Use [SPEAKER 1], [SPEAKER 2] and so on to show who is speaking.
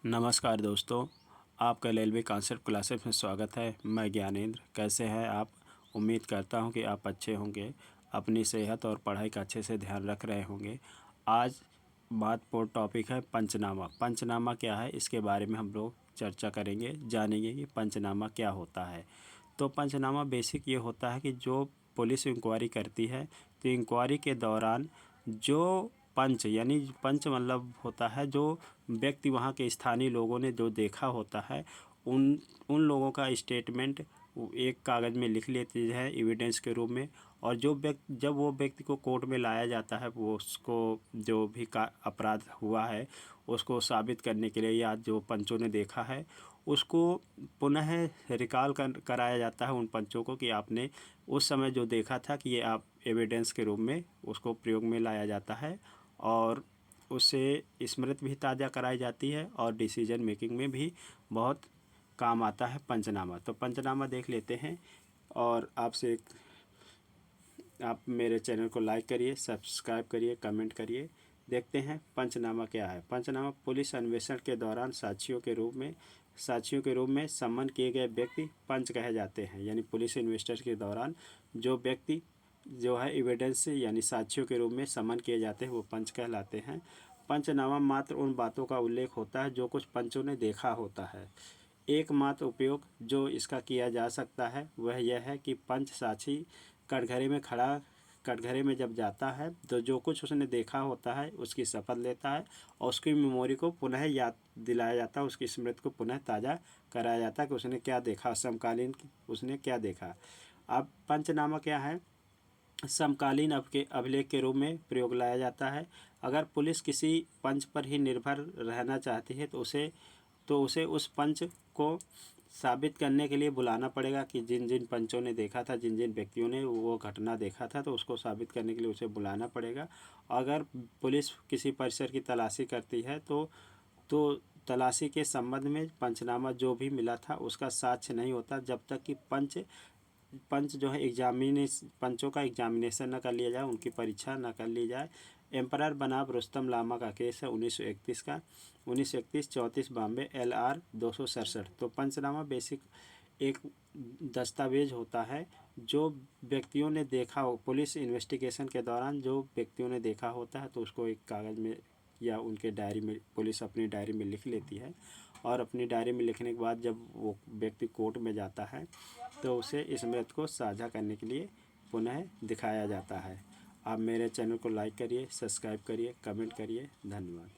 [SPEAKER 1] नमस्कार दोस्तों, आपका एलएलबी कॉन्सेप्ट क्लासेस में स्वागत है। मैं ज्ञानेंद्र। कैसे हैं आप? उम्मीद करता हूं कि आप अच्छे होंगे, अपनी सेहत और पढ़ाई का अच्छे से ध्यान रख रहे होंगे। आज महत्वपूर्ण टॉपिक है पंचनामा। पंचनामा क्या है, इसके बारे में हम लोग चर्चा करेंगे, जानेंगे कि पंचनामा क्या होता है। तो पंचनामा बेसिक ये होता है कि जो पुलिस इंक्वायरी करती है, तो इंक्वायरी के दौरान जो पंच यानी पंच मतलब होता है जो व्यक्ति वहाँ के स्थानीय लोगों ने जो देखा होता है, उन उन लोगों का स्टेटमेंट एक कागज़ में लिख लेती है एविडेंस के रूप में। और जब वो व्यक्ति को कोर्ट में लाया जाता है, वो उसको जो भी का अपराध हुआ है उसको साबित करने के लिए, या जो पंचों ने देखा है उसको पुनः रिकॉल कराया जाता है उन पंचों को कि आपने उस समय जो देखा था कि ये आप एविडेंस के रूप में उसको प्रयोग में लाया जाता है, और उससे स्मृति भी ताज़ा कराई जाती है और डिसीजन मेकिंग में भी बहुत काम आता है पंचनामा। तो पंचनामा देख लेते हैं। और आप मेरे चैनल को लाइक करिए, सब्सक्राइब करिए, कमेंट करिए। देखते हैं पंचनामा क्या है। पंचनामा पुलिस अन्वेषण के दौरान साक्षियों के रूप में सम्मन किए गए व्यक्ति पंच कहे जाते हैं। यानी पुलिस इन्वेस्टर के दौरान जो व्यक्ति जो है एविडेंस यानी साक्षियों के रूप में सम्मन किए जाते हैं, वो पंच कहलाते हैं। पंचनामा मात्र उन बातों का उल्लेख होता है जो कुछ पंचों ने देखा होता है। एकमात्र उपयोग जो इसका किया जा सकता है वह यह है कि पंच साक्षी कटघरे में जब जाता है तो जो कुछ उसने देखा होता है उसकी शपथ लेता है, और उसकी मेमोरी को पुनः याद दिलाया जाता है, उसकी स्मृति को पुनः ताज़ा कराया जाता है कि उसने क्या देखा, समकालीन उसने क्या देखा। अब पंचनामा क्या है? समकालीन अभिलेख के रूप में प्रयोग लाया जाता है। अगर पुलिस किसी पंच पर ही निर्भर रहना चाहती है तो उसे उस पंच को साबित करने के लिए बुलाना पड़ेगा कि जिन जिन पंचों ने देखा था, जिन जिन व्यक्तियों ने वो घटना देखा था, तो उसको साबित करने के लिए उसे बुलाना पड़ेगा। अगर पुलिस किसी परिसर की तलाशी करती है तो तलाशी के संबंध में पंचनामा जो भी मिला था उसका साक्ष्य नहीं होता जब तक कि पंच जो है पंचों का एग्जामिनेशन न कर लिया जाए, उनकी परीक्षा न कर ली जाए। एम्परर बनाम रुस्तम लामा का केस है 1931 का, 1931 34 बॉम्बे LR 267। तो पंचनामा बेसिक एक दस्तावेज होता है जो व्यक्तियों ने देखा हो, पुलिस इन्वेस्टिगेशन के दौरान जो व्यक्तियों ने देखा होता है तो उसको एक कागज़ में या उनके डायरी में, पुलिस अपनी डायरी में लिख लेती है। और अपनी डायरी में लिखने के बाद जब वो व्यक्ति कोर्ट में जाता है तो उसे स्मृति को साझा करने के लिए पुनः दिखाया जाता है। आप मेरे चैनल को लाइक करिए, सब्सक्राइब करिए, कमेंट करिए। धन्यवाद।